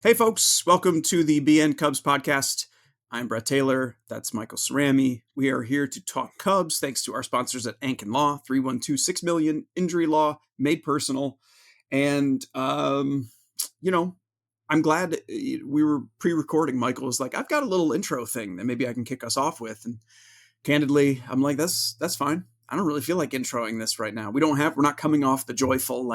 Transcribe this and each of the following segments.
Hey folks, welcome to the BN Cubs Podcast. I'm Brett Taylor. That's Michael Cerami. We are here to talk Cubs thanks to our sponsors at Ankin Law, 312-6million, injury law, made personal. And, I'm glad we were pre-recording. Michael was like, I've got a little intro thing that maybe I can kick us off with. And candidly, I'm like, that's fine. I don't really feel like introing this right now. We're not coming off the joyful,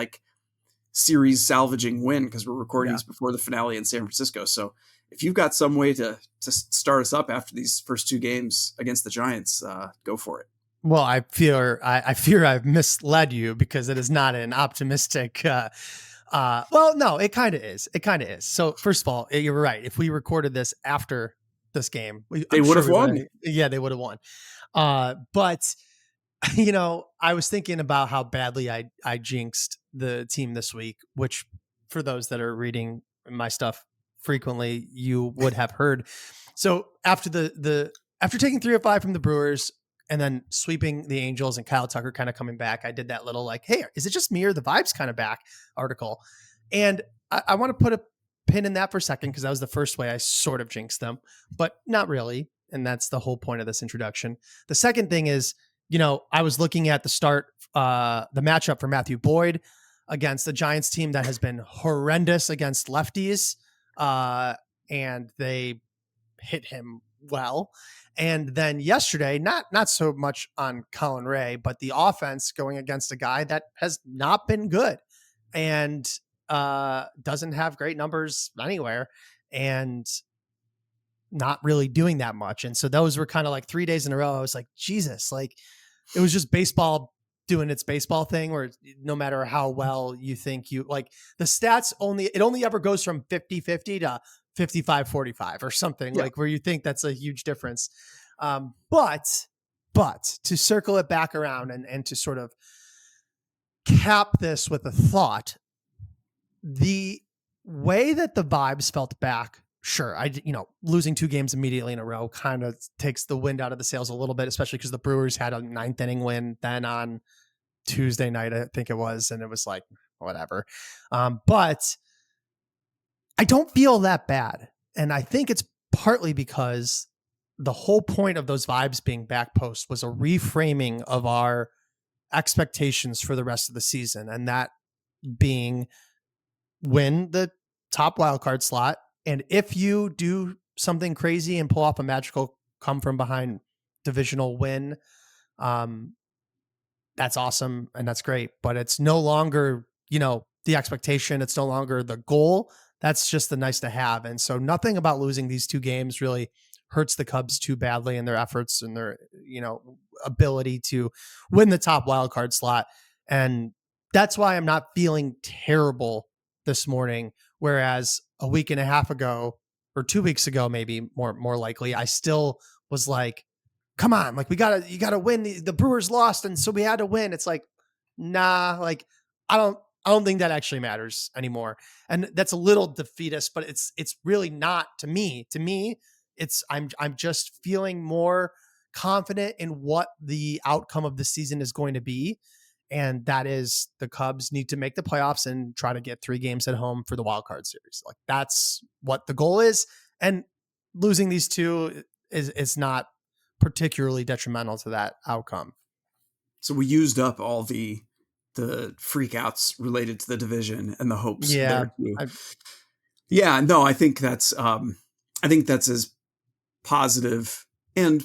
series salvaging win because we're recording this before the finale in San Francisco. So if you've got some way to start us up after these first two games against the Giants, go for it. Well, I fear I've misled you because it is not an optimistic. Well, no, it kind of is. It kind of is. So first of all, you're right. If we recorded this after this game, they would have won. Yeah, they would have won. But I was thinking about how badly I jinxed the team this week, which for those that are reading my stuff frequently, you would have heard. So after after taking 3 of 5 from the Brewers and then sweeping the Angels and Kyle Tucker kind of coming back, I did that little hey, is it just me or the vibes kind of back article? And I want to put a pin in that for a second because that was the first way I sort of jinxed them, but not really. And that's the whole point of this introduction. The second thing is, I was looking at the matchup for Matthew Boyd against the Giants team that has been horrendous against lefties. And they hit him well. And then yesterday, not so much on Colin Ray, but the offense going against a guy that has not been good and doesn't have great numbers anywhere and not really doing that much. And so those were kind of 3 days in a row. I was like, Jesus, it was just baseball doing its baseball thing where no matter how well you think the stats only ever goes from 50-50 to 55-45 or something where you think that's a huge difference. But to circle it back around and to sort of cap this with a thought, the way that the vibes felt back, sure, losing 2 games immediately in a row kind of takes the wind out of the sails a little bit, especially because the Brewers had a 9th inning win then on Tuesday night, I think it was, and it was whatever. But I don't feel that bad. And I think it's partly because the whole point of those vibes being back post was a reframing of our expectations for the rest of the season. And that being win the top wildcard slot. And if you do something crazy and pull off a magical come from behind divisional win, that's awesome. And that's great, but it's no longer, the expectation. It's no longer the goal. That's just the nice to have. And so nothing about losing these 2 games really hurts the Cubs too badly in their efforts and their, ability to win the top wildcard slot. And that's why I'm not feeling terrible this morning. Whereas a week and a half ago or 2 weeks ago, maybe more likely, I still was like, come on, you gotta win. The Brewers lost. And so we had to win. It's nah, I don't think that actually matters anymore. And that's a little defeatist, but it's really not to me. To me, I'm just feeling more confident in what the outcome of the season is going to be. And that is the Cubs need to make the playoffs and try to get 3 games at home for the wild card series. That's what the goal is. And losing these 2 is not particularly detrimental to that outcome. So we used up all the freakouts related to the division and the hopes. Yeah. I think that's as positive and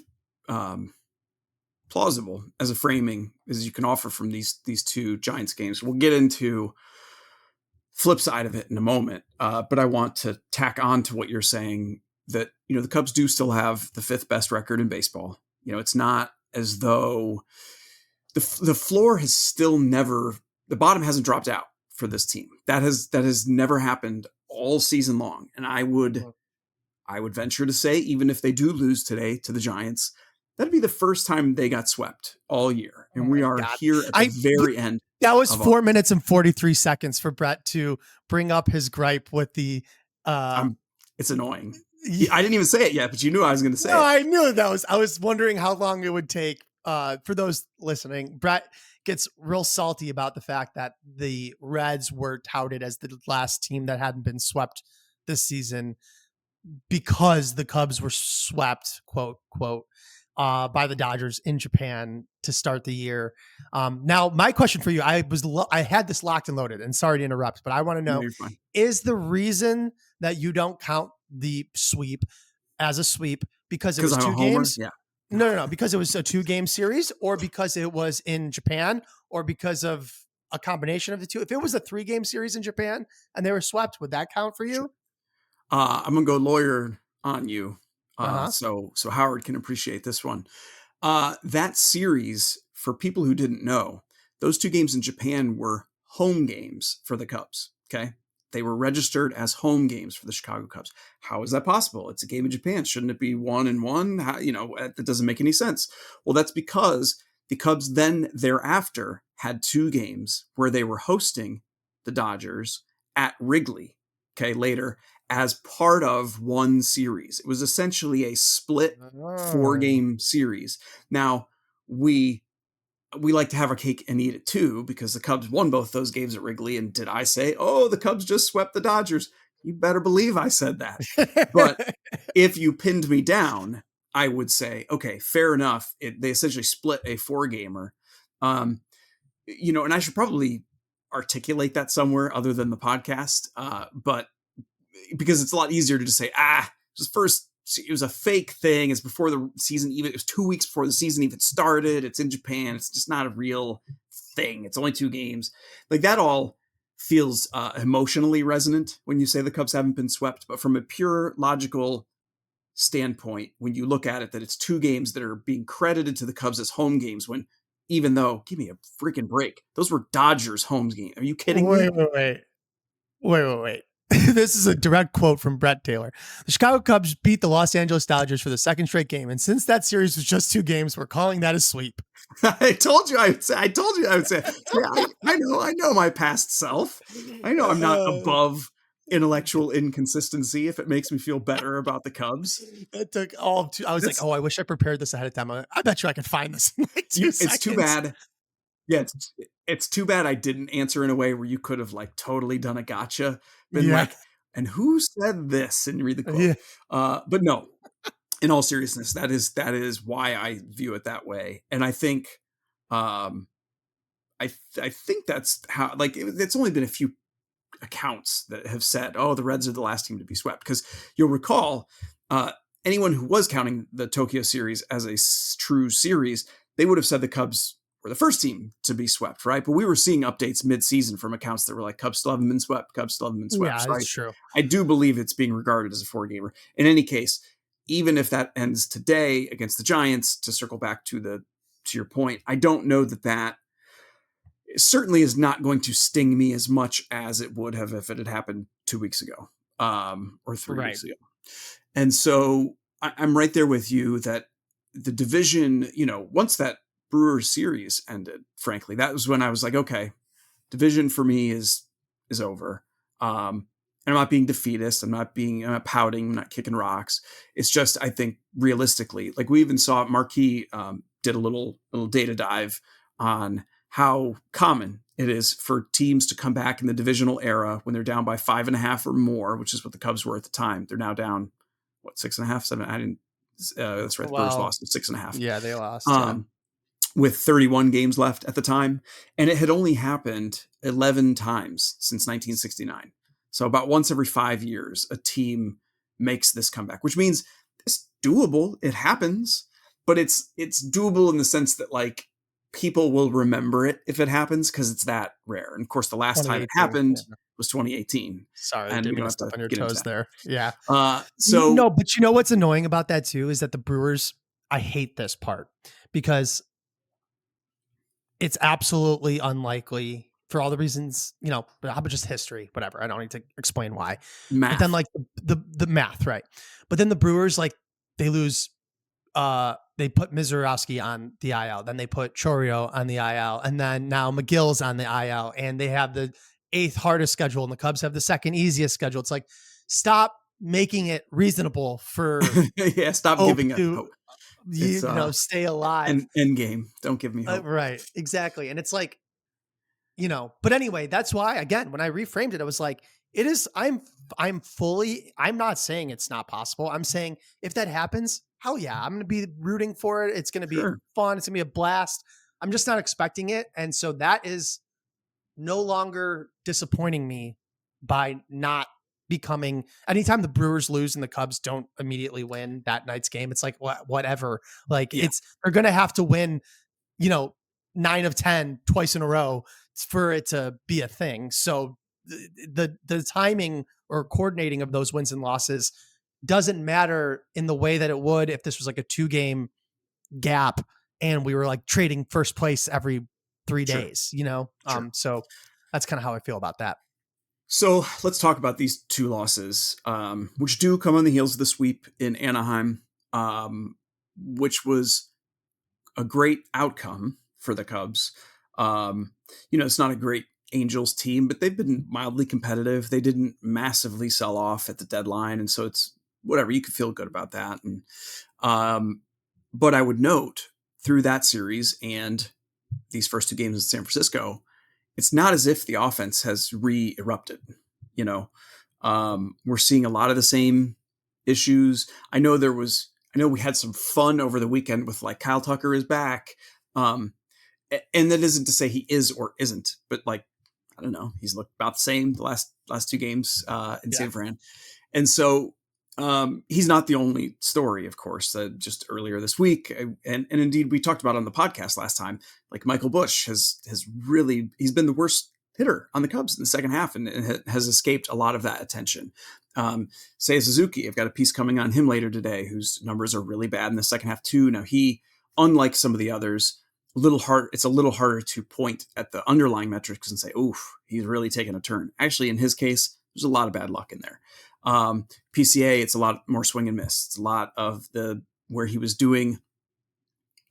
plausible as a framing as you can offer from these 2 Giants games. We'll get into flip side of it in a moment, but I want to tack on to what you're saying that the Cubs do still have the 5th best record in baseball. It's not as though the floor has still never, the bottom hasn't dropped out for this team. That has never happened all season long, and I would venture to say, even if they do lose today to the Giants, that'd be the first time they got swept all year. And we are here at the very end. That was 4 minutes and 43 seconds for Brett to bring up his gripe with the... it's annoying. I didn't even say it yet, but you knew I was going to say it. No, I knew that I was wondering how long it would take. For those listening, Brett gets real salty about the fact that the Reds were touted as the last team that hadn't been swept this season because the Cubs were swept, quote, by the Dodgers in Japan to start the year. Now, my question for you, I had this locked and loaded, and sorry to interrupt, but I want to know, is the reason that you don't count the sweep as a sweep because it was 2 games? Yeah. No, because it was a 2-game series, or because it was in Japan, or because of a combination of the two? If it was a 3-game series in Japan and they were swept, would that count for you? Sure. I'm going to go lawyer on you. So Howard can appreciate this one. That series, for people who didn't know, those 2 games in Japan were home games for the Cubs. Okay. They were registered as home games for the Chicago Cubs. How is that possible? It's a game in Japan. Shouldn't it be 1-1? That doesn't make any sense. Well, that's because the Cubs then thereafter had 2 games where they were hosting the Dodgers at Wrigley, okay, later, as part of one series. It was essentially a split 4-game series. Now, we like to have our cake and eat it too, because the Cubs won both those games at Wrigley. And did I say, the Cubs just swept the Dodgers? You better believe I said that. But if you pinned me down, I would say, okay, fair enough. They essentially split a 4-gamer. And I should probably articulate that somewhere other than the podcast. But because it's a lot easier to just say, it was a fake thing. It's before the season even. It was 2 weeks before the season even started. It's in Japan. It's just not a real thing. It's only 2 games. Like, that all feels emotionally resonant when you say the Cubs haven't been swept. But from a pure logical standpoint, when you look at it, that it's 2 games that are being credited to the Cubs as home games, when even though, give me a freaking break, those were Dodgers home games. Are you kidding me? Wait. This is a direct quote from Brett Taylor. The Chicago Cubs beat the Los Angeles Dodgers for the 2nd straight game. And since that series was just 2 games, we're calling that a sweep. I told you I would say. I know my past self. I know I'm not above intellectual inconsistency if it makes me feel better about the Cubs. That took I was like, I wish I prepared this ahead of time. I bet you I could find this in like 2 seconds. It's too bad. Yeah, it's too bad I didn't answer in a way where you could have like totally done a gotcha. Been like, and who said this? And read the quote. Yeah. But no, in all seriousness, that is why I view it that way. And I think, I think that's how, like, it's only been a few accounts that have said, the Reds are the last team to be swept. Because you'll recall, anyone who was counting the Tokyo series as a true series, they would have said the Cubs were the first team to be swept, right? But we were seeing updates mid-season from accounts that were like, Cubs still haven't been swept. Yeah, so that's true. I do believe it's being regarded as a 4-gamer. In any case, even if that ends today against the Giants, to circle back to your point, I don't know that certainly is not going to sting me as much as it would have if it had happened 2 weeks ago, or 3 weeks ago. And so I'm right there with you that the division, once that Brewers series ended, frankly, that was when I was like, okay, division for me is over. And I'm not being defeatist. I'm not pouting. I'm not kicking rocks. It's just, I think realistically, like we even saw Marquis did a little data dive on how common it is for teams to come back in the divisional era when they're down by 5.5 or more, which is what the Cubs were at the time. They're now down, 6.5, 7. That's right. The Brewers lost 6.5. Yeah, they lost. With 31 games left at the time. And it had only happened 11 times since 1969. So about once every 5 years, a team makes this comeback, which means it's doable. It happens, but it's doable in the sense that like people will remember it if it happens because it's that rare. And of course, the last time it happened was 2018. Sorry, and didn't mean to step on your toes there. Yeah. So no, but you know what's annoying about that too is that the Brewers. I hate this part because it's absolutely unlikely for all the reasons, how about just history, whatever. I don't need to explain why. Math. But then like the math, right? But then the Brewers, like they lose. They put Mizurowski on the IL, then they put Chorio on the IL, and then now McGill's on the IL, and they have the 8th hardest schedule, and the Cubs have the 2nd easiest schedule. It's like, stop making it reasonable for stop giving up hope. Stay alive. End game. Don't give me hope. Right. Exactly. And it's like, but anyway, that's why, again, when I reframed it, I was like, It is. I'm not saying it's not possible. I'm saying if that happens, hell yeah, I'm going to be rooting for it. It's going to be Sure. fun. It's going to be a blast. I'm just not expecting it. And so that is no longer disappointing me by not becoming, anytime the Brewers lose and the Cubs don't immediately win that night's game, it's like, whatever. Like Yeah. they're going to have to win, 9 of 10 twice in a row for it to be a thing. So the timing or coordinating of those wins and losses doesn't matter in the way that it would if this was like a 2-game gap and we were like trading first place every 3 Sure. days, Sure. So that's kind of how I feel about that. So let's talk about these 2 losses, which do come on the heels of the sweep in Anaheim, which was a great outcome for the Cubs. It's not a great Angels team, but they've been mildly competitive. They didn't massively sell off at the deadline. And so it's whatever, you could feel good about that. And, but I would note through that series and these first 2 games in San Francisco, it's not as if the offense has re-erupted. We're seeing a lot of the same issues. I know we had some fun over the weekend with like Kyle Tucker is back. And that isn't to say he is or isn't, but like, I don't know, he's looked about the same the last 2 games in San Fran. And so he's not the only story, of course. Just earlier this week, and indeed we talked about on the podcast last time, like Michael Busch he's been the worst hitter on the Cubs in the second half and has escaped a lot of that attention. Seiya Suzuki, I've got a piece coming on him later today, whose numbers are really bad in the second half too. Now he, unlike some of the others, it's a little harder to point at the underlying metrics and say, oof, he's really taken a turn. Actually, in his case, there's a lot of bad luck in there. PCA, it's a lot more swing and miss. It's a lot of where he was doing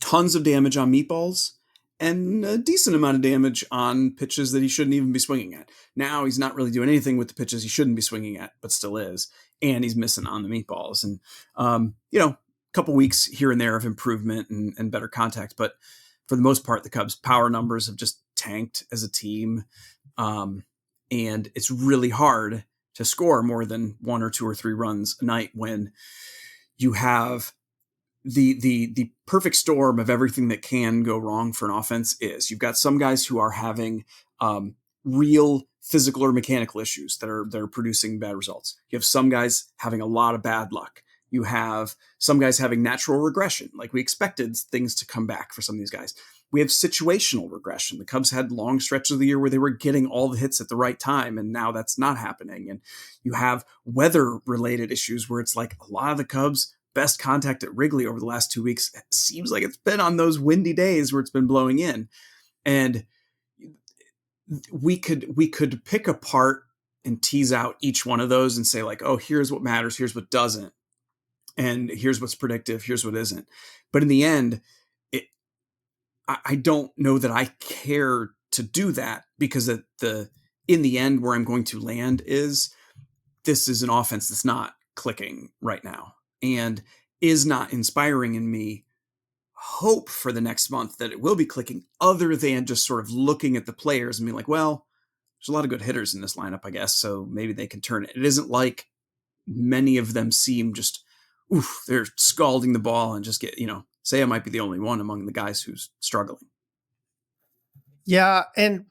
tons of damage on meatballs and a decent amount of damage on pitches that he shouldn't even be swinging at. Now he's not really doing anything with the pitches he shouldn't be swinging at, but still is. And he's missing on the meatballs. And, a couple weeks here and there of improvement and better contact. But for the most part, the Cubs' power numbers have just tanked as a team. And it's really hard to score more than 1 or 2 or 3 runs a night when you have the perfect storm of everything that can go wrong for an offense. You've got some guys who are having real physical or mechanical issues that are producing bad results. You have some guys having a lot of bad luck. You have some guys having natural regression. Like we expected things to come back for some of these guys. We have situational regression. The Cubs had long stretches of the year where they were getting all the hits at the right time, and now that's not happening. And you have weather-related issues where it's like a lot of the Cubs' best contact at Wrigley over the last 2 weeks seems like it's been on those windy days where it's been blowing in. And we could pick apart and tease out each one of those and say like, oh, here's what matters, here's what doesn't, and here's what's predictive, here's what isn't. But in the end, I don't know that I care to do that, because in the end where I'm going to land is this is an offense that's not clicking right now and is not inspiring in me hope for the next month that it will be clicking, other than just sort of looking at the players and being like, well, there's a lot of good hitters in this lineup, I guess, so maybe they can turn it. It isn't like many of them seem just, they're scalding the ball and just get, Seiya might be the only one among the guys who's struggling. Yeah. And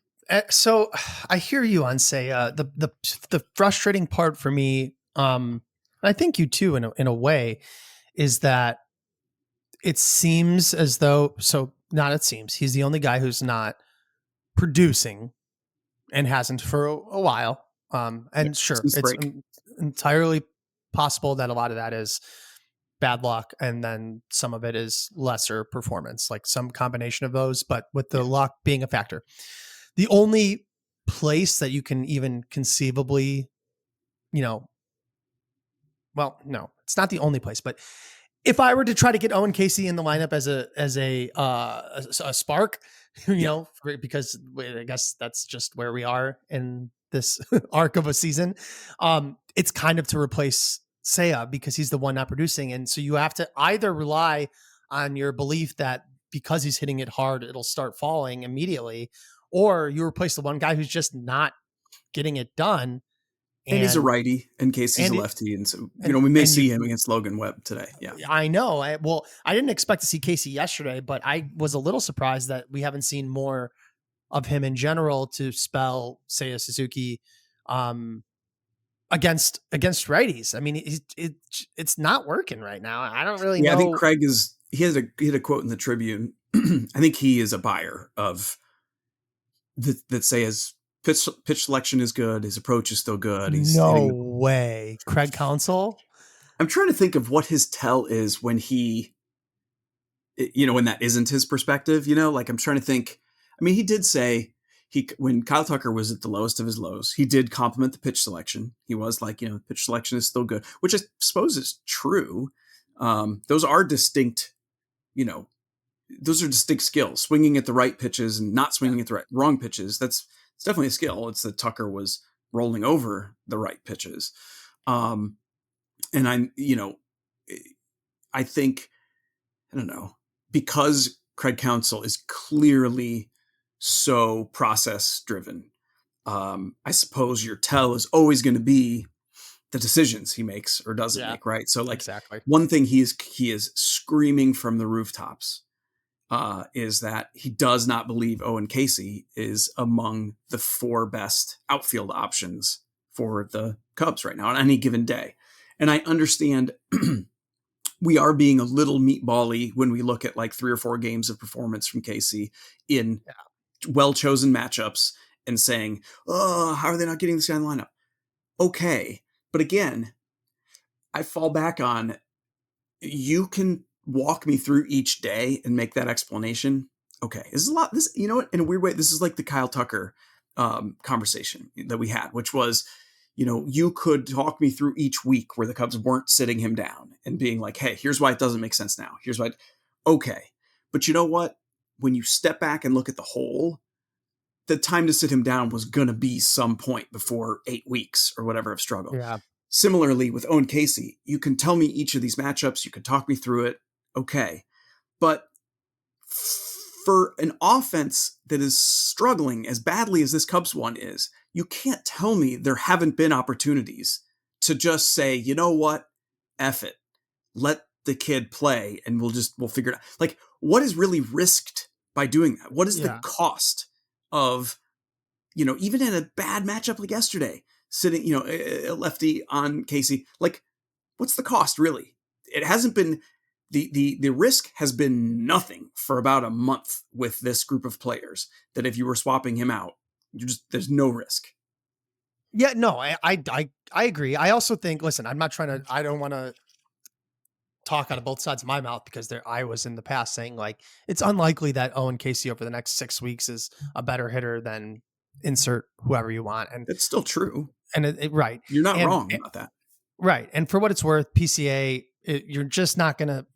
so I hear you on Seiya. The frustrating part for me, I think you too, in a way, is that it seems as though, he's the only guy who's not producing and hasn't for a while. And sure, it's entirely possible that a lot of that is bad luck, and then some of it is lesser performance, like some combination of those, but with the luck being a factor. The only place that you can even conceivably, well, no, it's not the only place, but if I were to try to get Owen Caissie in the lineup as a spark, because I guess that's just where we are in this arc of a season, it's kind of to replace Seiya because he's the one not producing. And so you have to either rely on your belief that because he's hitting it hard, it'll start falling immediately, or you replace the one guy who's just not getting it done. And he's a righty, and Caissie's a lefty, and so we may see him against Logan Webb today. Yeah, I know. I didn't expect to see Caissie yesterday, but I was a little surprised that we haven't seen more of him in general to spell Seiya Suzuki against righties. I mean, it's not working right now. I don't really know. I think Craig he had a quote in the Tribune. I think he is a buyer of that Seiya's pitch selection is good. His approach is still good. He's no way. Craig Counsell. I'm trying to think of what his tell is when he, when that isn't his perspective, like I'm trying to think. I mean, he did say when Kyle Tucker was at the lowest of his lows, he did compliment the pitch selection. He was like, pitch selection is still good, which I suppose is true. Those are distinct, those are distinct skills. Swinging at the right pitches and not swinging at the wrong pitches. It's definitely a skill. It's that Tucker was rolling over the right pitches. And I think, I don't know, because Craig Counsell is clearly so process driven. I suppose your tell is always going to be the decisions he makes or doesn't make, right? So exactly. One thing he is screaming from the rooftops is that he does not believe Owen Caissie is among the 4 best outfield options for the Cubs right now on any given day. And I understand we are being a little meatball-y when we look at like 3 or 4 games of performance from Caissie in well-chosen matchups and saying, oh, how are they not getting this guy in the lineup? Okay. But again, I fall back on, you can walk me through each day and make that explanation. Okay. This is a lot. This, in a weird way, this is like the Kyle Tucker conversation that we had, which was, you could talk me through each week where the Cubs weren't sitting him down and being like, hey, here's why it doesn't make sense now. Here's why. Okay. But you know what? When you step back and look at the whole, the time to sit him down was going to be some point before 8 weeks or whatever of struggle. Yeah. Similarly with Owen Caissie, you can tell me each of these matchups. You can talk me through it. Okay. But for an offense that is struggling as badly as this Cubs one is, you can't tell me there haven't been opportunities to just say, you know what? F it. Let the kid play and we'll figure it out. Like, what is really risked by doing that? What is the cost of, even in a bad matchup like yesterday, sitting, a lefty on Caissie, like, what's the cost really? It hasn't been, the risk has been nothing for about a month with this group of players, that if you were swapping him out, there's no risk. Yeah, no, I agree. I also think, listen, I don't want to talk out of both sides of my mouth, because I was in the past saying like, it's unlikely that Owen Caissie over the next 6 weeks is a better hitter than insert whoever you want. And it's still true. And right. You're not wrong about that. Right. And for what it's worth, PCA, you're just not going to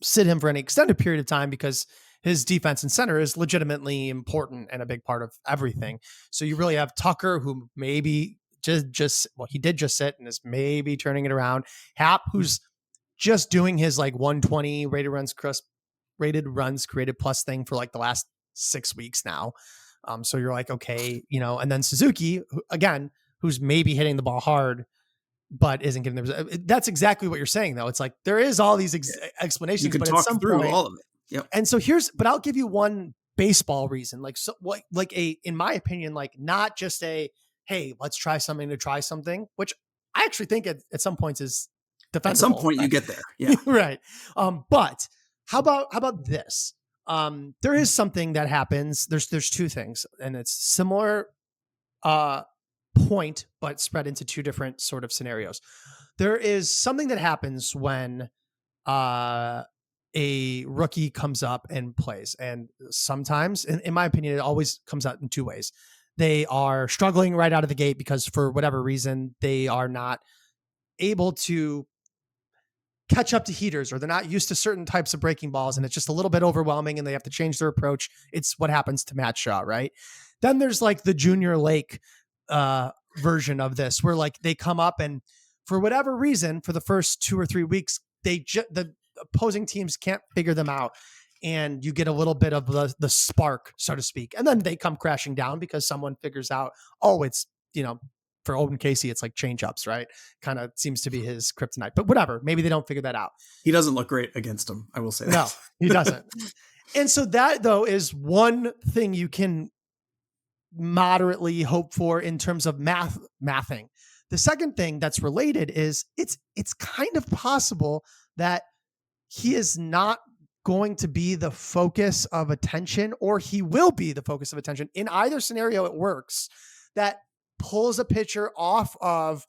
sit him for any extended period of time, because his defense and center is legitimately important and a big part of everything. So you really have Tucker, who maybe he did just sit and is maybe turning it around. Hap, who's just doing his like 120 rated runs created plus thing for like the last 6 weeks now. So you're like, okay, and then Suzuki, again, who's maybe hitting the ball hard, but isn't getting the. That's exactly what you're saying, though. It's like there is all these explanations, you can but talk at some through point, all of it. Yep. And so but I'll give you one baseball reason, in my opinion, like not just hey, let's try something, which I actually think at some points is defensible. At some point you get there. Yeah. Right. But how about this? There is something that happens. There's 2 things, and it's similar point, but spread into 2 different sort of scenarios. There is something that happens when a rookie comes up and plays. And sometimes, in my opinion, it always comes out in 2 ways. They are struggling right out of the gate because for whatever reason, they are not able to catch up to heaters, or they're not used to certain types of breaking balls, and it's just a little bit overwhelming and they have to change their approach. It's what happens to Matt Shaw, right? Then there's like the Junior Lake version of this, where like they come up and for whatever reason, for the first 2 or 3 weeks, the opposing teams can't figure them out. And you get a little bit of the spark, so to speak. And then they come crashing down because someone figures out, oh, it's, for Owen Caissie, it's like change-ups, right? Kind of seems to be his kryptonite. But whatever, maybe they don't figure that out. He doesn't look great against him, I will say that. No, he doesn't. And so that, though, is one thing you can moderately hope for in terms of mathing. The second thing that's related is it's kind of possible that he is not going to be the focus of attention, or he will be the focus of attention. In either scenario, it works. That pulls a pitcher off of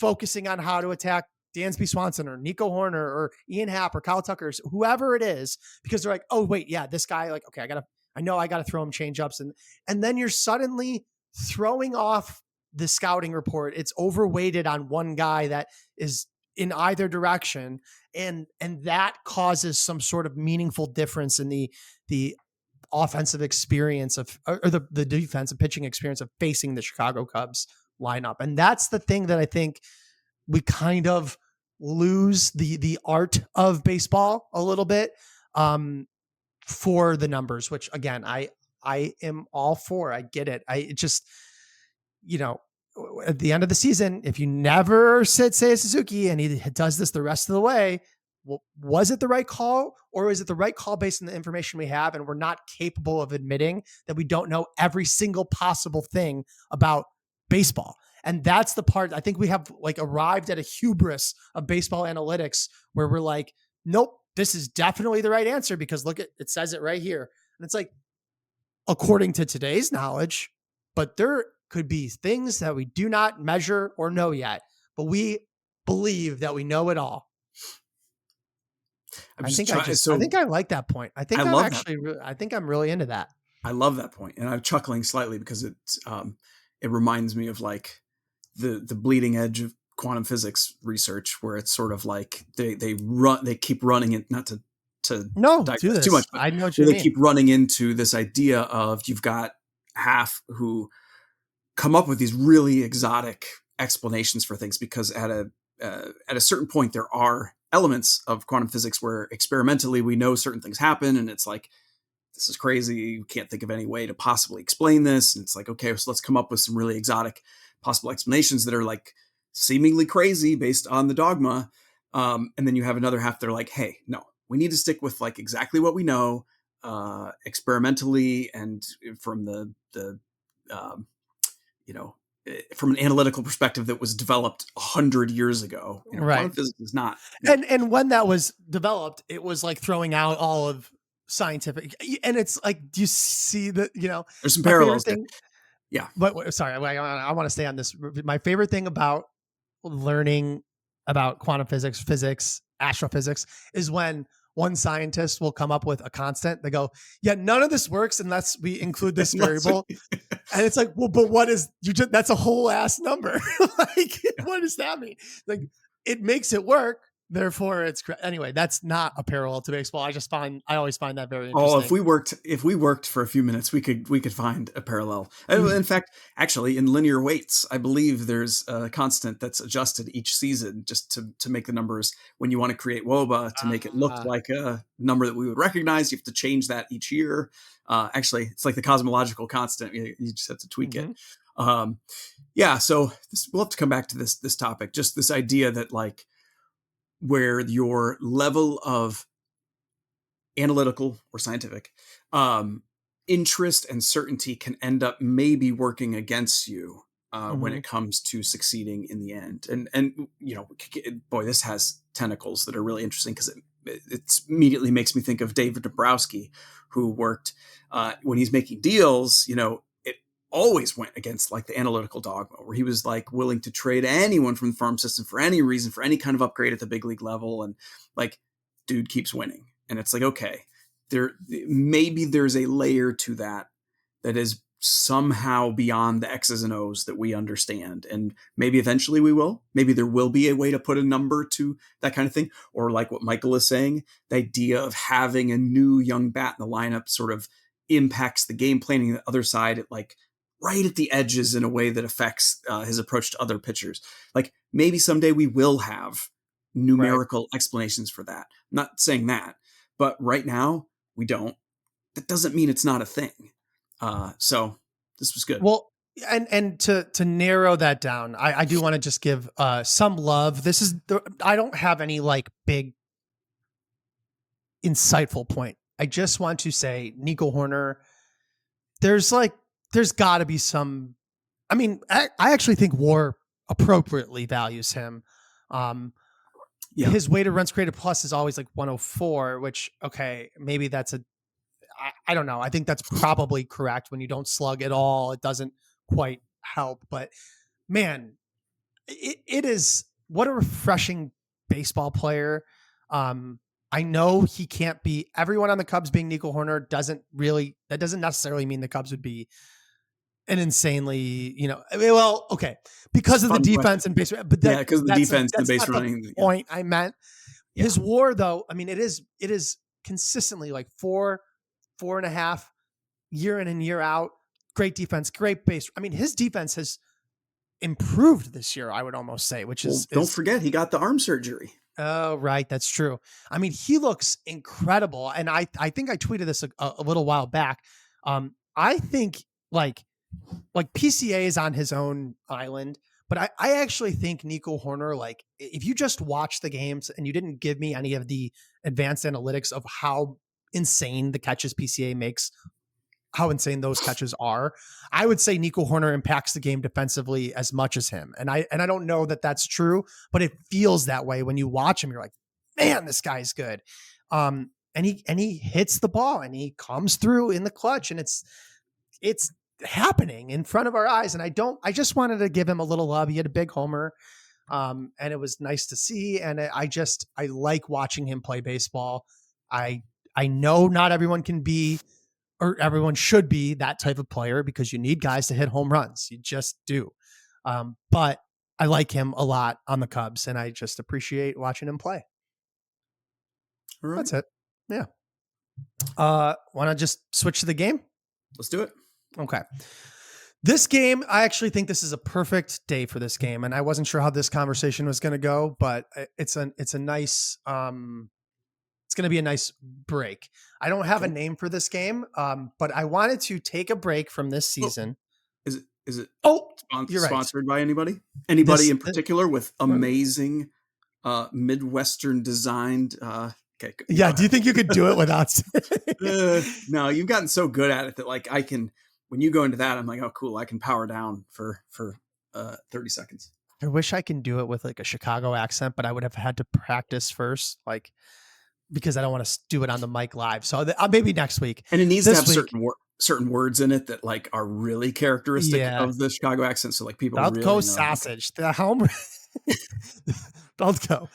focusing on how to attack Dansby Swanson or Nico Horner or Ian Happ or Kyle Tucker, whoever it is, because they're like, oh wait, yeah, this guy, like, okay, I know I got to throw him change ups. And then you're suddenly throwing off the scouting report. It's overweighted on one guy that is in either direction. And that causes some sort of meaningful difference in the offensive experience of, or the defensive pitching experience of facing the Chicago Cubs lineup. And that's the thing that I think we kind of lose the art of baseball a little bit for the numbers, which again, I am all for. I get it. It just, at the end of the season, if you never sit Seiya Suzuki and he does this the rest of the way, well, was it the right call, or is it the right call based on the information we have? And we're not capable of admitting that we don't know every single possible thing about baseball. And that's the part I think we have like arrived at a hubris of baseball analytics where we're like, nope, this is definitely the right answer because look, it says it right here. And it's like, according to today's knowledge, but there could be things that we do not measure or know yet, but we believe that we know it all. I think I like that point. I think I'm really into that. I love that point, and I'm chuckling slightly because it reminds me of like the bleeding edge of quantum physics research, where it's sort of like they keep running it, not to digress too much, but I know what you mean. They keep running into this idea of you've got half who come up with these really exotic explanations for things because at a certain point there are elements of quantum physics where experimentally we know certain things happen, and it's like, this is crazy. You can't think of any way to possibly explain this. And it's like, okay, so let's come up with some really exotic possible explanations that are like seemingly crazy based on the dogma. And then you have another half that are like, hey, no, we need to stick with like exactly what we know experimentally and from from an analytical perspective that was developed 100 years ago. Right. Quantum physics is not. And when that was developed, it was like throwing out all of scientific, and it's like, do you see that, there's some parallels. Yeah. But sorry, I want to stay on this. My favorite thing about learning about quantum physics, astrophysics is when one scientist will come up with a constant. They go, yeah, none of this works unless we include this variable. And it's like, well, but what is that's a whole ass number. Like, what does that mean? Like, it makes it work. Therefore, it's anyway. That's not a parallel to baseball. I always find that very interesting. Oh, if we worked for a few minutes, we could find a parallel. In fact, actually, in linear weights, I believe there's a constant that's adjusted each season just to make the numbers. When you want to create WOBA to make it look like a number that we would recognize, you have to change that each year. Actually, it's like the cosmological constant. You just have to tweak it. So we'll have to come back to this topic. Just this idea that like, where your level of analytical or scientific interest and certainty can end up maybe working against you when it comes to succeeding in the end. And boy, this has tentacles that are really interesting because it immediately makes me think of David Dombrowski, who worked when he's making deals, it always went against like the analytical dogma, where he was like willing to trade anyone from the farm system for any reason, for any kind of upgrade at the big league level. And like, dude keeps winning. And it's like, okay, maybe there's a layer to that is somehow beyond the X's and O's that we understand. And maybe eventually we will. Maybe there will be a way to put a number to that kind of thing. Or like what Michael is saying, the idea of having a new young bat in the lineup sort of impacts the game planning on the other side at like right at the edges in a way that affects his approach to other pitchers. Like maybe someday we will have numerical explanations for that. I'm not saying that, but right now we don't. That doesn't mean it's not a thing. So this was good. Well, And to narrow that down, I do want to just give some love. I don't have any like big insightful point. I just want to say Nico Hoerner, there's got to be some. I mean, I actually think WAR appropriately values him. His weighted runs created plus is always like 104, which, okay, maybe that's I don't know. I think that's probably correct. When you don't slug at all, it doesn't quite help. But man, it is, what a refreshing baseball player. I know he can't be everyone on the Cubs being Nico Hoerner that doesn't necessarily mean the Cubs would be an insanely, well, okay, because of the defense and base, but because of the defense, the base running. The point I meant. His WAR, though, I mean, it is consistently like 4.5 year in and year out. Great defense, great base. I mean, his defense has improved this year, I would almost say, which is don't forget he got the arm surgery. Oh, right. That's true. I mean, he looks incredible. And I think I tweeted this a little while back. I think like PCA is on his own island, but I actually think Nico Hoerner, like if you just watch the games and you didn't give me any of the advanced analytics of how insane the catches PCA makes, how insane those catches are, I would say Nico Hoerner impacts the game defensively as much as him. And I don't know that that's true, but it feels that way when you watch him. You're like, man, this guy's good. And he hits the ball and he comes through in the clutch, and it's happening in front of our eyes. And I just wanted to give him a little love. He had a big homer. And it was nice to see. And I like watching him play baseball. I know not everyone can be, or everyone should be that type of player, because you need guys to hit home runs. You just do. But I like him a lot on the Cubs, and I just appreciate watching him play. All right. That's it. Yeah. Want to just switch to the game? Let's do it. Okay. This game, I actually think this is a perfect day for this game. And I wasn't sure how this conversation was going to go, but it's a nice, it's going to be a nice break. I don't have a name for this game, but I wanted to take a break from this season. Is it? You're right. Sponsored by anybody? Anybody in particular with amazing Midwestern designed? Okay. Yeah. Do you think you could do it without? No, you've gotten so good at it that like I can. When you go into that, I'm like, oh, cool. I can power down for 30 seconds. I wish I can do it with like a Chicago accent, but I would have had to practice first, like, because I don't want to do it on the mic live. So maybe next week. And it needs to have certain words in it that like are really characteristic of the Chicago accent. So like people Beltco really know. Sausage. The home Beltco.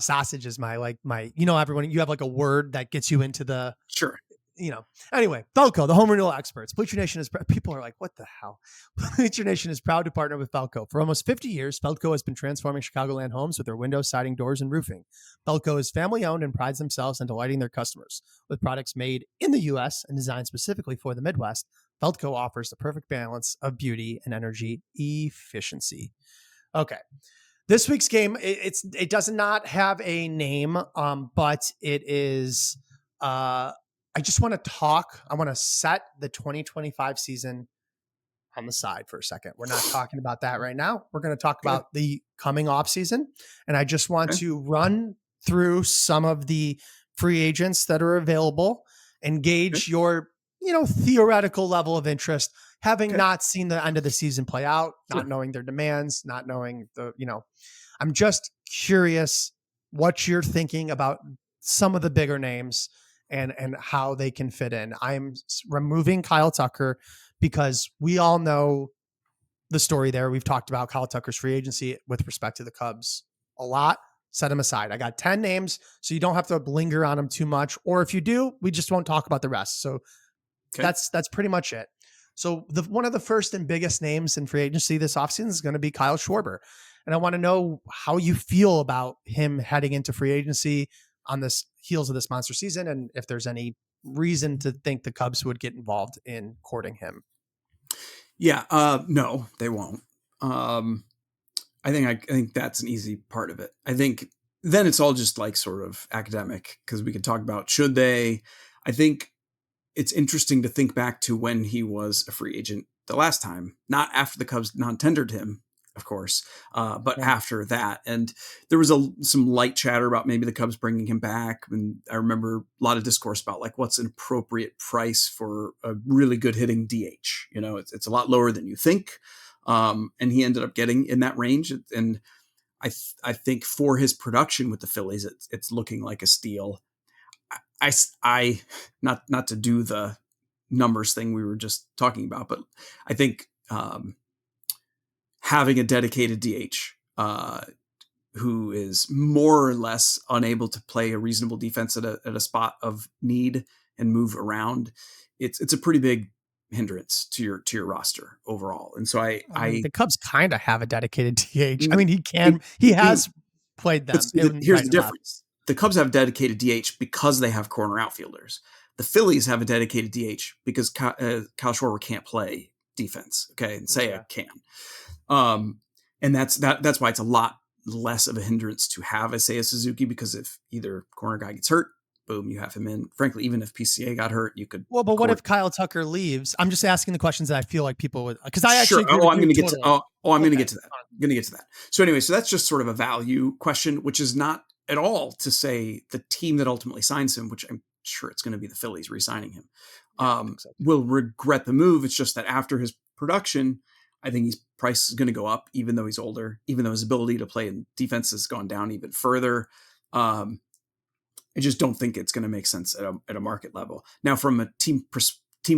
Sausage is my, everyone, you have like a word that gets you into the sure. Anyway, Belco, the home renewal experts. Bleacher Nation is, people are like, what the hell? Bleacher Nation is proud to partner with Belco. For almost 50 years, Belco has been transforming Chicagoland homes with their windows, siding, doors, and roofing. Belco is family owned and prides themselves on delighting their customers. With products made in the U.S. and designed specifically for the Midwest, Belco offers the perfect balance of beauty and energy efficiency. Okay. This week's game, it does not have a name, but it is, I just want to I want to set the 2025 season on the side for a second. We're not talking about that right now. We're going to talk about the coming off season. And I just want to run through some of the free agents that are available and gauge your, theoretical level of interest, having not seen the end of the season play out, not knowing their demands, not knowing I'm just curious what you're thinking about some of the bigger names and how they can fit in. I'm removing Kyle Tucker because we all know the story there. We've talked about Kyle Tucker's free agency with respect to the Cubs a lot. Set him aside. I got 10 names, so you don't have to linger on them too much. Or if you do, we just won't talk about the rest. So that's pretty much it. So one of the first and biggest names in free agency this offseason is going to be Kyle Schwarber. And I want to know how you feel about him heading into free agency on this heels of this monster season, and if there's any reason to think the Cubs would get involved in courting him. Yeah, no, they won't. I think that's an easy part of it. I think then it's all just like sort of academic, because we could talk about should they. I think it's interesting to think back to when he was a free agent the last time, not after the Cubs non-tendered him, of course, but after that. And there was some light chatter about maybe the Cubs bringing him back. And I remember a lot of discourse about like, what's an appropriate price for a really good hitting DH? You know, it's a lot lower than you think. And he ended up getting in that range. And I think for his production with the Phillies, it's looking like a steal. I not to do the numbers thing we were just talking about, but I think having a dedicated DH who is more or less unable to play a reasonable defense at a spot of need and move around, it's a pretty big hindrance to your roster overall. And so the Cubs kind of have a dedicated DH. I mean, he has played them. Here's the difference. The Cubs have dedicated DH because they have corner outfielders. The Phillies have a dedicated DH because Kyle Schwarber can't play defense. Okay. And Seiya can. And that's why it's a lot less of a hindrance to have a Seiya Suzuki, because if either corner guy gets hurt, boom, you have him in. Frankly, even if PCA got hurt, you could. Well, but what if Kyle Tucker leaves? I'm just asking the questions that I feel like people would, because I actually. Sure. I'm going to get to. I'm going to get to that. I'm going to get to that. So anyway, so that's just sort of a value question, which is not at all to say the team that ultimately signs him, which I'm sure it's going to be the Phillies re-signing him, will regret the move. It's just that after his production, I think his price is going to go up, even though he's older, even though his ability to play in defense has gone down even further. I just don't think it's going to make sense at a market level. Now, from a team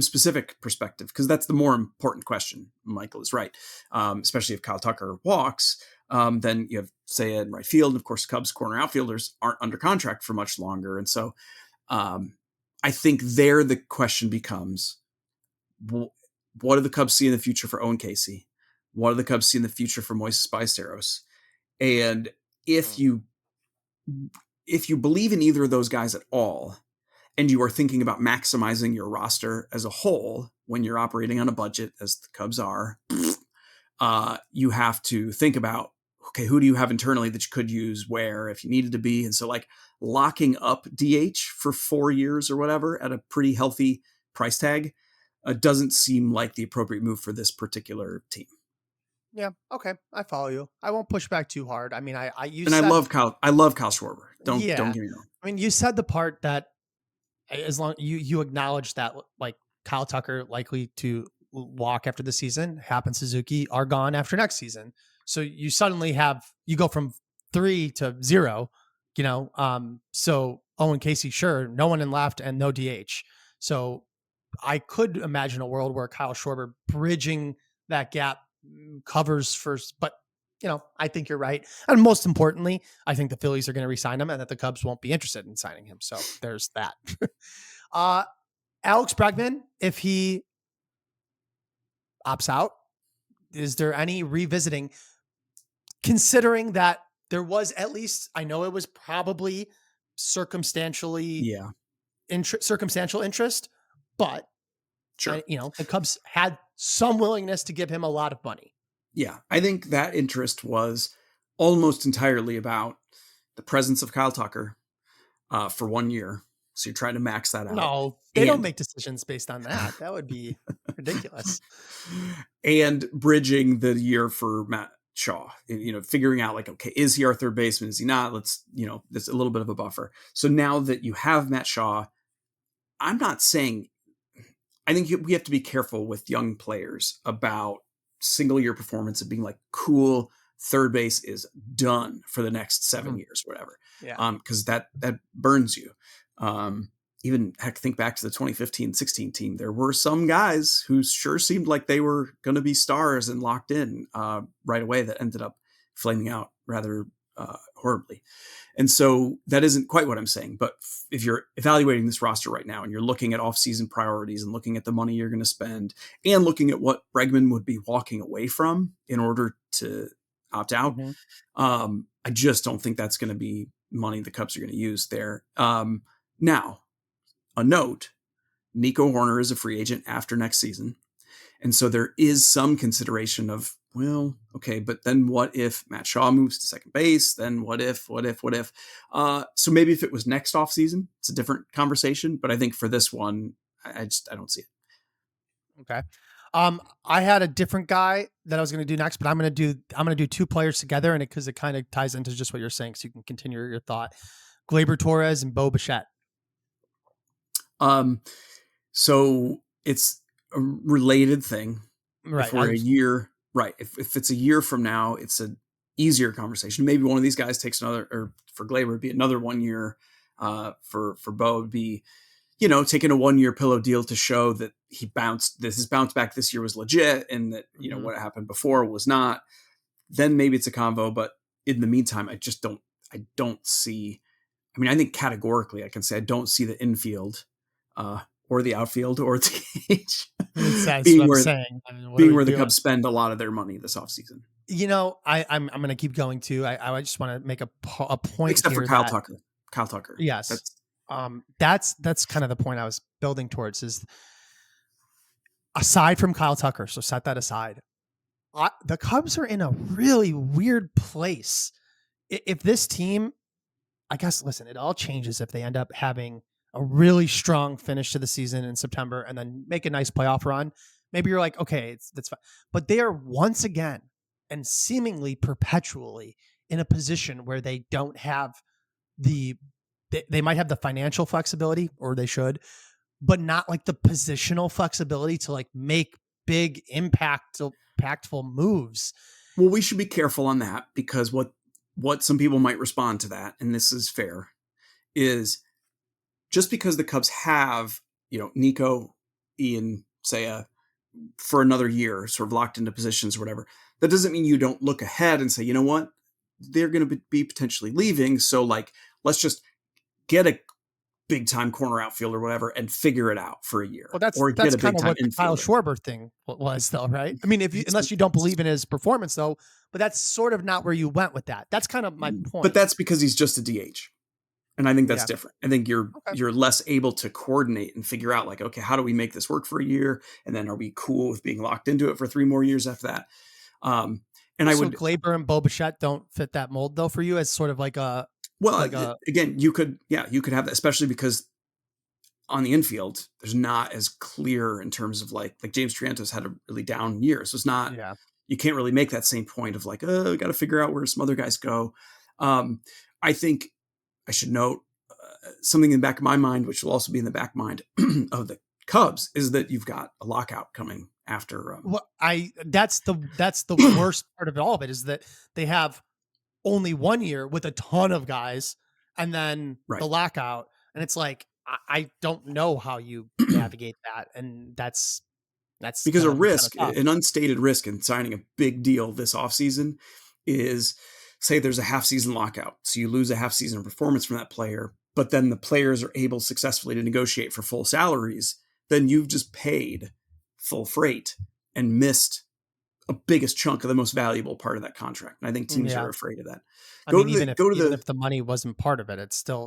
specific perspective, because that's the more important question. Michael is right. Especially if Kyle Tucker walks, then you have Seiya in right field. And of course, Cubs corner outfielders aren't under contract for much longer. And so I think there the question becomes, what do the Cubs see in the future for Owen Caissie? What do the Cubs see in the future for Moises Ballesteros? And if you believe in either of those guys at all, and you are thinking about maximizing your roster as a whole when you're operating on a budget, as the Cubs are, you have to think about, okay, who do you have internally that you could use where if you needed to be? And so like locking up DH for 4 years or whatever at a pretty healthy price tag doesn't seem like the appropriate move for this particular team. Yeah. Okay. I follow you. I won't push back too hard. I mean, I love Kyle Schwarber. Don't get me wrong. I mean, you said the part that as long you acknowledge that like Kyle Tucker likely to walk after the season, Happen Suzuki are gone after next season. So you suddenly you go from 3 to 0, so Owen Caissie, sure, no one in left and no DH. So I could imagine a world where Kyle Schwarber bridging that gap covers first, but I think you're right. And most importantly, I think the Phillies are going to re-sign him and that the Cubs won't be interested in signing him. So there's that. Alex Bregman, if he opts out, is there any revisiting, considering that there was at least, I know it was probably circumstantial interest, but sure, the Cubs had some willingness to give him a lot of money. Yeah, I think that interest was almost entirely about the presence of Kyle Tucker for 1 year. So you're trying to max that out. No, they don't make decisions based on that. That would be ridiculous. And bridging the year for Matt Shaw, figuring out like, okay, is he our third baseman? Is he not? Let's, there's a little bit of a buffer. So now that you have Matt Shaw, I'm not saying, I think we have to be careful with young players about single year performance of being like, cool, third base is done for the next 7 years, whatever. Yeah. Cause that burns you. Even heck, think back to the 2015-16 team. There were some guys who sure seemed like they were going to be stars and locked in right away that ended up flaming out rather horribly. And so that isn't quite what I'm saying. But if you're evaluating this roster right now and you're looking at off-season priorities and looking at the money you're going to spend and looking at what Bregman would be walking away from in order to opt out, I just don't think that's going to be money the Cubs are going to use there. Now, a note, Nico Horner is a free agent after next season. And so there is some consideration of, well, okay, but then what if Matt Shaw moves to second base? Then what if? So maybe if it was next off season, it's a different conversation. But I think for this one, I don't see it. Okay. I had a different guy that I was going to do next, but I'm going to do two players together, and because it kind of ties into just what you're saying, so you can continue your thought. Gleyber Torres and Bo Bichette. So it's a related thing. Right. If we're a year, right. If it's a year from now, it's an easier conversation. Maybe one of these guys takes another, or for Gleyber, it'd be another 1 year. For Bo, it'd be, taking a 1 year pillow deal to show that his bounce back this year was legit, and that, what happened before was not. Then maybe it's a convo, but in the meantime, I don't see, I think categorically I can say I don't see the infield, or the outfield or the cage being where the Cubs spend a lot of their money this offseason. I'm going to keep going too. I just want to make a point. Except for Kyle Tucker. Yes. That's kind of the point I was building towards, is aside from Kyle Tucker. So set that aside. The Cubs are in a really weird place. If this team, I guess, listen, it all changes if they end up having a really strong finish to the season in September and then make a nice playoff run. Maybe you're like, okay, that's fine. But they are once again and seemingly perpetually in a position where they don't have they might have the financial flexibility, or they should, but not like the positional flexibility to like make big impactful moves. Well, we should be careful on that, because what some people might respond to that, and this is fair, is just because the Cubs have, Nico, Ian, Seiya for another year, sort of locked into positions or whatever, that doesn't mean you don't look ahead and say, you know what, they're going to be potentially leaving. So like, let's just get a big time corner outfield or whatever and figure it out for a year. Well, that's kind of what the Kyle Schwarber thing was, though, right? Unless you don't believe in his performance, though, but that's sort of not where you went with that. That's kind of my point. But that's because he's just a DH. And I think that's different. I think you're less able to coordinate and figure out like, okay, how do we make this work for a year? And then are we cool with being locked into it for 3 more years after that? Gleyber and Bo Bichette don't fit that mold, though, for you, as sort of like a. Well, again, you could have that, especially because on the infield, there's not as clear in terms of like James Triantos had a really down year. So it's not, you can't really make that same point of like, we got to figure out where some other guys go. I think I should note something in the back of my mind, which will also be in the back mind of the Cubs, is that you've got a lockout coming after. That's the worst part of all of it, is that they have only 1 year with a ton of guys, and then the lockout, and it's like, I don't know how you navigate that. And that's because a risk, an unstated risk in signing a big deal this offseason is, say there's a half season lockout. So you lose a half season of performance from that player, but then the players are able successfully to negotiate for full salaries. Then you've just paid full freight and missed a biggest chunk of the most valuable part of that contract. And I think teams are afraid of that. Even if the money wasn't part of it,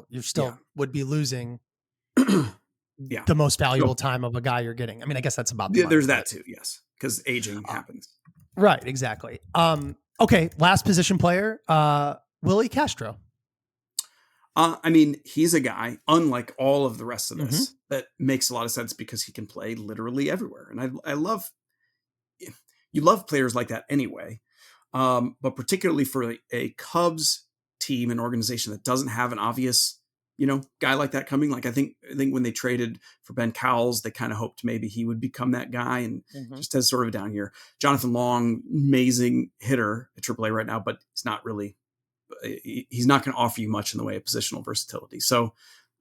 you still would be losing the most valuable time of a guy you're getting. I guess that's about the money, there's that too. Yes. Because aging happens. Right. Exactly. Okay. Last position player, Willie Castro. He's a guy, unlike all of the rest of this, that makes a lot of sense because he can play literally everywhere. And you love players like that anyway. But particularly for a Cubs team and organization that doesn't have an obvious, guy like that coming. Like I think when they traded for Ben Cowles, they kind of hoped maybe he would become that guy, and just has sort of a down year. Jonathan Long, amazing hitter at AAA right now, but he's not going to offer you much in the way of positional versatility. So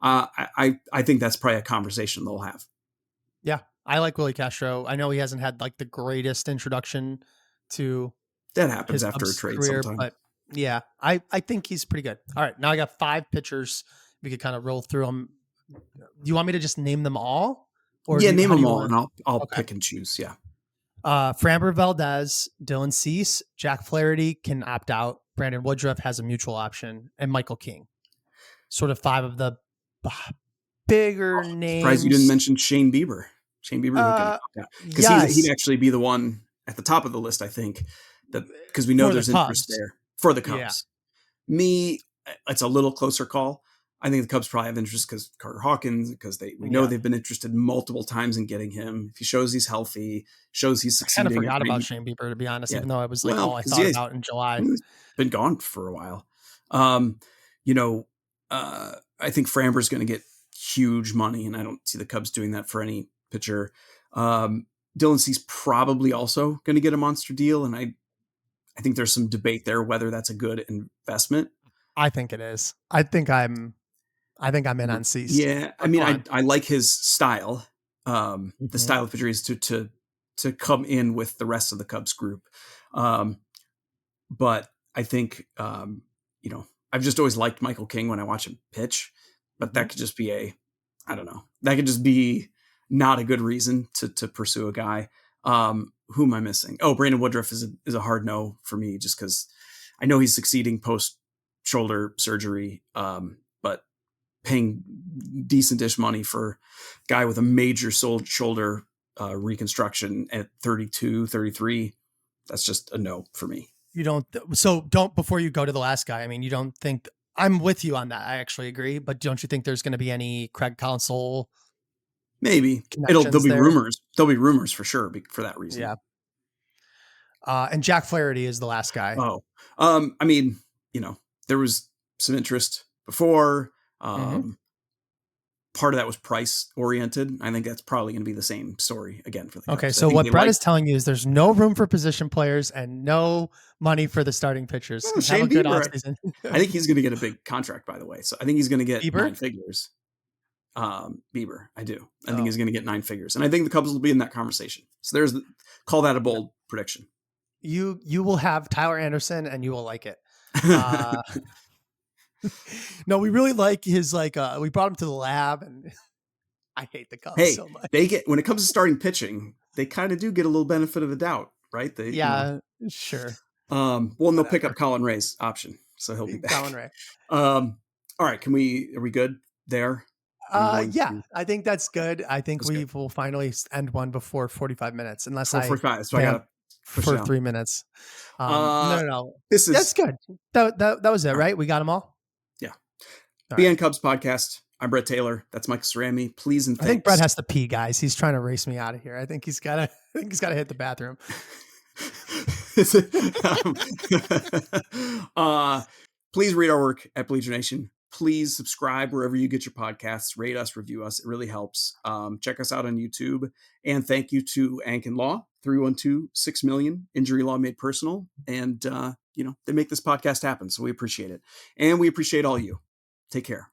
I think that's probably a conversation they'll have. Yeah. I like Willie Castro. I know he hasn't had like the greatest introduction to that happens after a trade career, sometime. but yeah, I think he's pretty good. All right. Now I got 5 pitchers. We could kind of roll through them. Do you want me to just name them all? Name them all, and I'll pick and choose. Yeah. Framber Valdez, Dylan Cease, Jack Flaherty can opt out. Brandon Woodruff has a mutual option, and Michael King. Sort of 5 of the bigger names. Surprised you didn't mention Shane Bieber. Because he'd actually be the one at the top of the list, I think, because we know there's interest there for the Cubs. Yeah. Me, it's a little closer call. I think the Cubs probably have interest because Carter Hawkins, because we know they've been interested multiple times in getting him. If he shows he's healthy, shows he's succeeding. I kind of forgot about Shane Bieber, to be honest, even though it was like all I thought about in July. He's been gone for a while. I think Framber's going to get huge money, and I don't see the Cubs doing that for any pitcher. Dylan Cease probably also going to get a monster deal, and I think there's some debate there whether that's a good investment. I think it is. I think I'm in on Cease. Yeah, I mean, I like his style. The style of pitcher is to come in with the rest of the Cubs group. But I think I've just always liked Michael King when I watch him pitch, but that could just be that could just be not a good reason to pursue a guy. Who am I missing? Oh, Brandon Woodruff is a hard no for me, just because I know he's succeeding post shoulder surgery, but paying decent-ish money for a guy with a major shoulder reconstruction at 32, 33, that's just a no for me. You don't, before you go to the last guy, I mean, you don't think, I'm with you on that. I actually agree, but don't you think there's going to be any Craig Counsell? Maybe there'll be rumors. There'll be rumors for sure for that reason. Yeah. And Jack Flaherty is the last guy. Oh, I mean, there was some interest before. Part of that was price oriented. I think that's probably going to be the same story again for the Cubs. Okay, so what Brett is telling you is there's no room for position players and no money for the starting pitchers. Well, Shane Bieber, I think he's going to get a big contract, by the way. So I think he's going to get Bieber? 9 figures. Bieber, I do. I think he's going to get 9 figures, and I think the Cubs will be in that conversation. So call that a bold prediction. You will have Tyler Anderson, and you will like it. No, we really like his we brought him to the lab, and I hate the Cubs so much. They get, when it comes to starting pitching, they kind of do get a little benefit of the doubt, right? Sure. Well, they'll pick up Colin Ray's option, so he'll be back. Colin Ray. All right, are we good there? Yeah, I think that's good. I think will finally end one before 45 minutes, unless 45. So I got for 3 minutes. No. That's good. That was it, right? We got them all. Yeah. BN Cubs Podcast. I'm Brett Taylor. That's Michael Cerami. Please and thanks. I think Brett has to pee, guys. He's trying to race me out of here. I think he's got to hit the bathroom. Please read our work at Bleacher Nation. Please subscribe wherever you get your podcasts. Rate us, review us. It really helps. Check us out on YouTube. And thank you to Ankin Law, 312-6 Injury Law Made Personal. And, they make this podcast happen. So we appreciate it. And we appreciate all you. Take care.